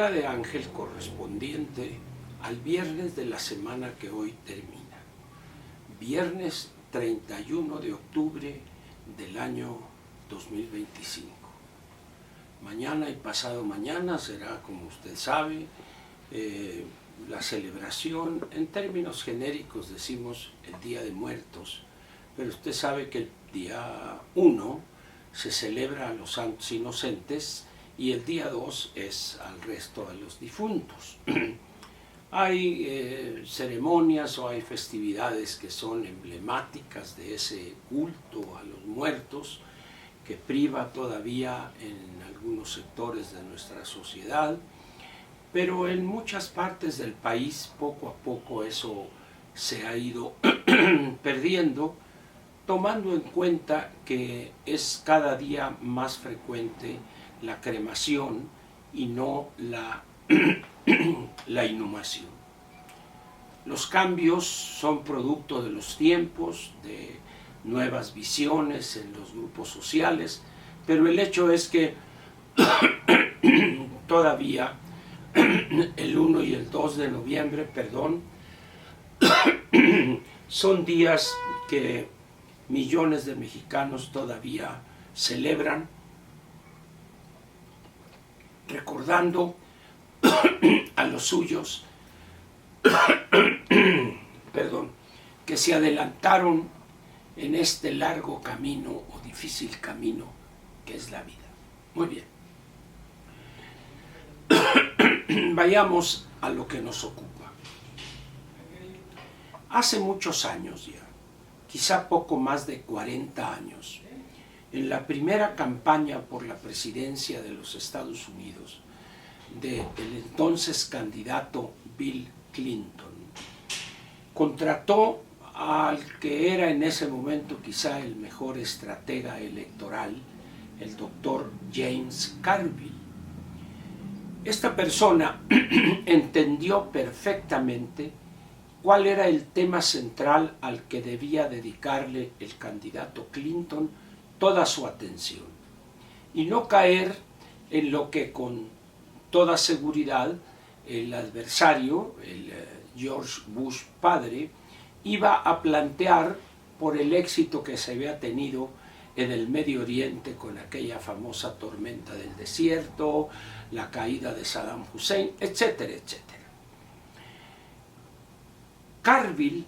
manera de ángel correspondiente al viernes de la semana que hoy termina. Viernes 31 de octubre del año 2025. Mañana y pasado mañana será, como usted sabe, la celebración, en términos genéricos decimos el Día de Muertos, pero usted sabe que el día 1 se celebra a los santos inocentes y el día 2 es al resto de los difuntos. Hay ceremonias o hay festividades que son emblemáticas de ese culto a los muertos que priva todavía en algunos sectores de nuestra sociedad, pero en muchas partes del país poco a poco eso se ha ido perdiendo, tomando en cuenta que es cada día más frecuente la cremación y no la inhumación. Los cambios son producto de los tiempos, de nuevas visiones en los grupos sociales, pero el hecho es que todavía el 1 y el 2 de noviembre, son días que millones de mexicanos todavía celebran, recordando a los suyos que se adelantaron en este largo camino o difícil camino que es la vida. Muy bien. Vayamos a lo que nos ocupa. Hace muchos años ya, quizá poco más de 40 años, en la primera campaña por la presidencia de los Estados Unidos, del entonces candidato Bill Clinton, contrató al que era en ese momento quizá el mejor estratega electoral, el doctor James Carville. Esta persona entendió perfectamente cuál era el tema central al que debía dedicarle el candidato Clinton toda su atención y no caer en lo que con toda seguridad el adversario, el George Bush padre, iba a plantear por el éxito que se había tenido en el Medio Oriente con aquella famosa tormenta del desierto, la caída de Saddam Hussein, etcétera, etcétera. Carville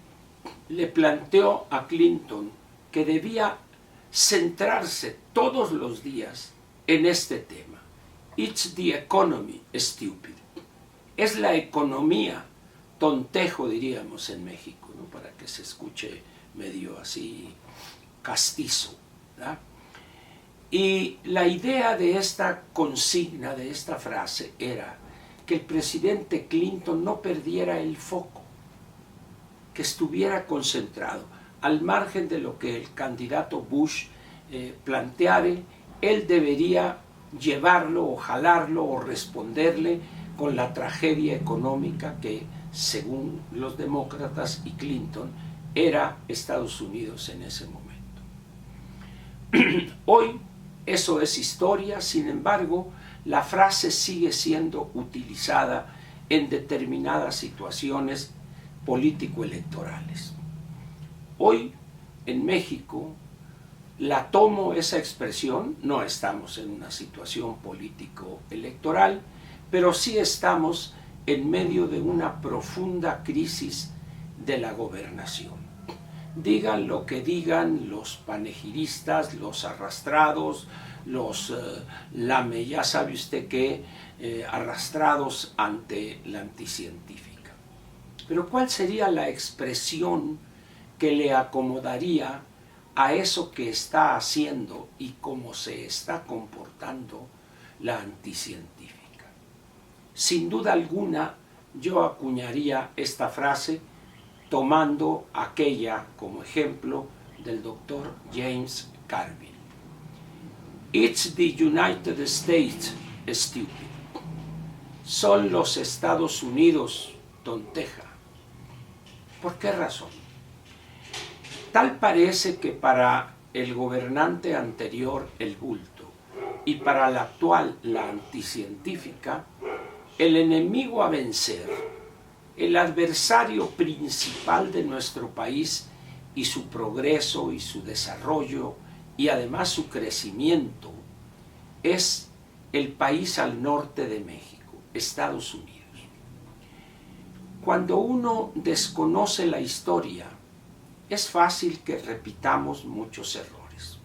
le planteó a Clinton que debía centrarse todos los días en este tema. It's the economy, stupid. Es la economía, tontejo diríamos en México, ¿no? Para que se escuche medio así castizo, ¿verdad? Y la idea de esta consigna, de esta frase, era que el presidente Clinton no perdiera el foco, que estuviera concentrado, al margen de lo que el candidato Bush planteara, él debería llevarlo o jalarlo o responderle con la tragedia económica que, según los demócratas y Clinton, era Estados Unidos en ese momento. Hoy eso es historia, sin embargo, la frase sigue siendo utilizada en determinadas situaciones político-electorales. Hoy, en México, la tomo esa expresión, no estamos en una situación político-electoral, pero sí estamos en medio de una profunda crisis de la gobernación. Digan lo que digan los panegiristas, los arrastrados, los ya sabe usted qué, arrastrados ante la anticientífica. Pero ¿cuál sería la expresión que le acomodaría a eso que está haciendo y cómo se está comportando la anticientífica? Sin duda alguna, yo acuñaría esta frase tomando aquella como ejemplo del doctor James Carville. It's the United States, stupid. Son los Estados Unidos, tonteja. ¿Por qué razón? Tal parece que para el gobernante anterior, el bulto, y para la actual, la anticientífica, el enemigo a vencer, el adversario principal de nuestro país y su progreso y su desarrollo y además su crecimiento es el país al norte de México, Estados Unidos. Cuando uno desconoce la historia, es fácil que repitamos muchos errores.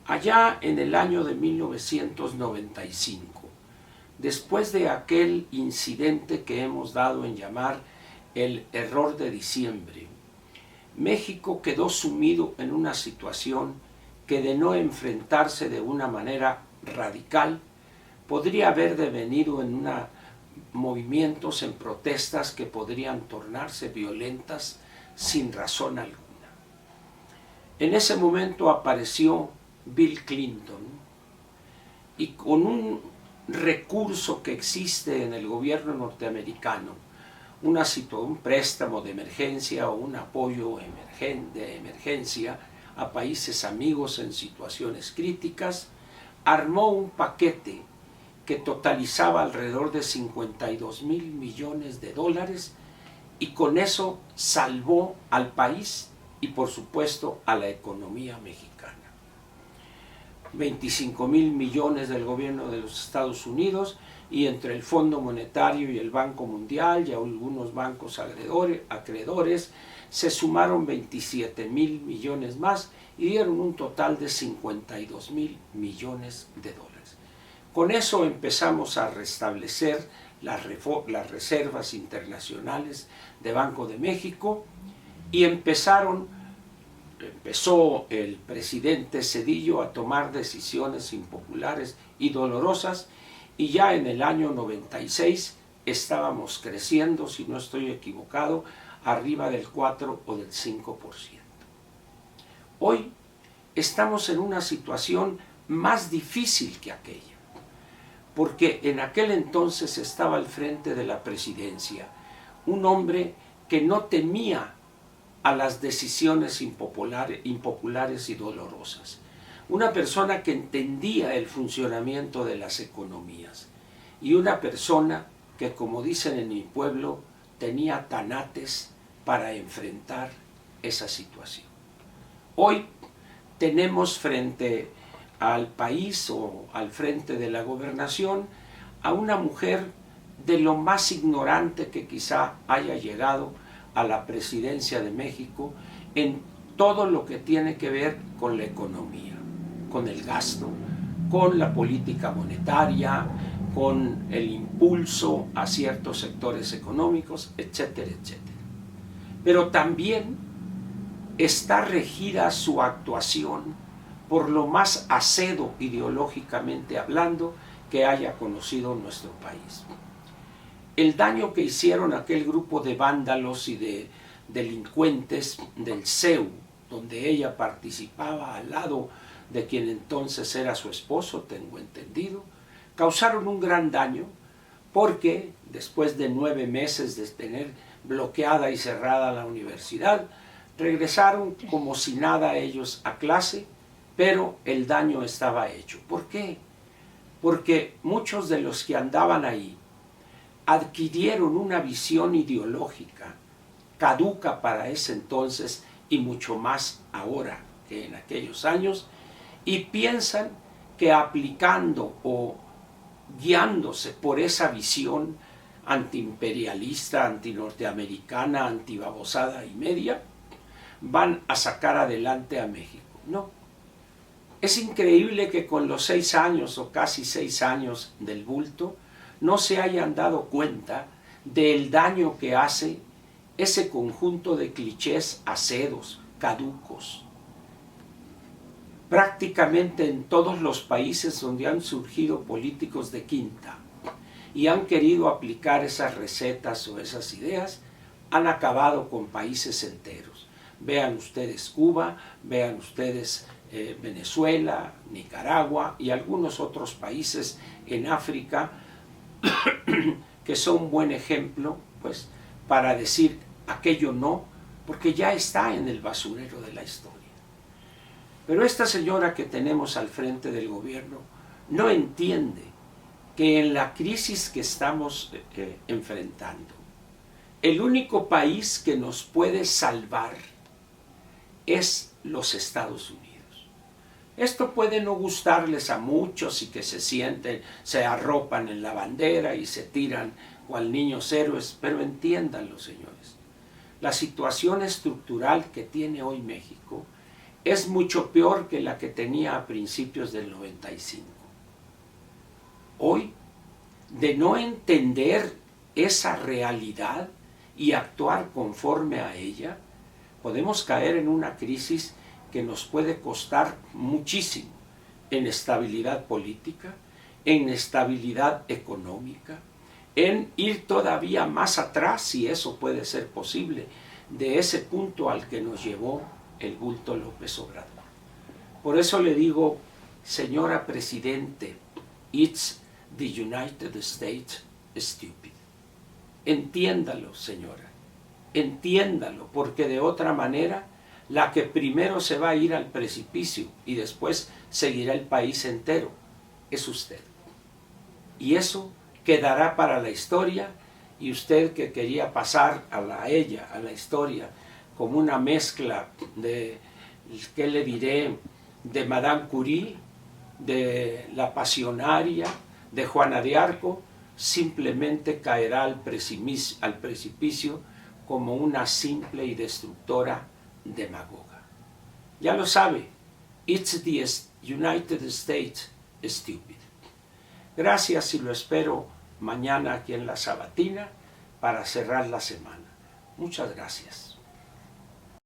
Allá en el año de 1995, después de aquel incidente que hemos dado en llamar el error de diciembre, México quedó sumido en una situación que, de no enfrentarse de una manera radical, podría haber devenido en movimientos, en protestas que podrían tornarse violentas sin razón alguna. En ese momento apareció Bill Clinton y, con un recurso que existe en el gobierno norteamericano, un préstamo de emergencia o un apoyo de emergencia a países amigos en situaciones críticas, armó un paquete que totalizaba alrededor de 52,000 millones de dólares, y con eso salvó al país y, por supuesto, a la economía mexicana. 25,000 millones del gobierno de los Estados Unidos, y entre el Fondo Monetario y el Banco Mundial y algunos bancos acreedores se sumaron 27,000 millones más y dieron un total de 52,000 millones de dólares. Con eso empezamos a restablecer las reservas internacionales de Banco de México, y empezó el presidente Zedillo a tomar decisiones impopulares y dolorosas, y ya en el año 96 estábamos creciendo, si no estoy equivocado, arriba del 4 o del 5%. Hoy estamos en una situación más difícil que aquella, porque en aquel entonces estaba al frente de la presidencia un hombre que no temía a las decisiones impopulares y dolorosas. Una persona que entendía el funcionamiento de las economías, y una persona que, como dicen en mi pueblo, tenía tanates para enfrentar esa situación. Hoy tenemos frente al país, o al frente de la gobernación, a una mujer de lo más ignorante que quizá haya llegado a la presidencia de México en todo lo que tiene que ver con la economía, con el gasto, con la política monetaria, con el impulso a ciertos sectores económicos, etcétera, etcétera. Pero también está regida su actuación por lo más acedo ideológicamente hablando que haya conocido nuestro país. El daño que hicieron aquel grupo de vándalos y de delincuentes del CEU, donde ella participaba al lado de quien entonces era su esposo, tengo entendido, causaron un gran daño, porque después de 9 meses de tener bloqueada y cerrada la universidad, regresaron como si nada ellos a clase, pero el daño estaba hecho. ¿Por qué? Porque muchos de los que andaban ahí adquirieron una visión ideológica caduca para ese entonces y mucho más ahora que en aquellos años, y piensan que aplicando o guiándose por esa visión antiimperialista, antinorteamericana, antibabosada y media, van a sacar adelante a México. No. Es increíble que con los 6 años o casi 6 años del bulto no se hayan dado cuenta del daño que hace ese conjunto de clichés acedos, caducos. Prácticamente en todos los países donde han surgido políticos de quinta y han querido aplicar esas recetas o esas ideas, han acabado con países enteros. Vean ustedes Cuba, vean ustedes Venezuela, Nicaragua y algunos otros países en África que son un buen ejemplo, pues, para decir aquello no, porque ya está en el basurero de la historia. Pero esta señora que tenemos al frente del gobierno no entiende que en la crisis que estamos enfrentando, el único país que nos puede salvar es los Estados Unidos. Esto puede no gustarles a muchos y que se sienten, se arropan en la bandera y se tiran cual niños héroes, pero entiéndanlo, señores. La situación estructural que tiene hoy México es mucho peor que la que tenía a principios del 95. Hoy, de no entender esa realidad y actuar conforme a ella, podemos caer en una crisis que nos puede costar muchísimo en estabilidad política, en estabilidad económica, en ir todavía más atrás, si eso puede ser posible, de ese punto al que nos llevó el bulto López Obrador. Por eso le digo, señora Presidente, it's the United States stupid. Entiéndalo, señora, entiéndalo, porque de otra manera la que primero se va a ir al precipicio y después seguirá el país entero es usted. Y eso quedará para la historia, y usted que quería pasar a la historia como una mezcla de, ¿qué le diré?, de Madame Curie, de la pasionaria, de Juana de Arco, simplemente caerá al precipicio como una simple y destructora demagoga. Ya lo sabe, it's the United States stupid. Gracias y lo espero mañana aquí en La Sabatina para cerrar la semana. Muchas gracias.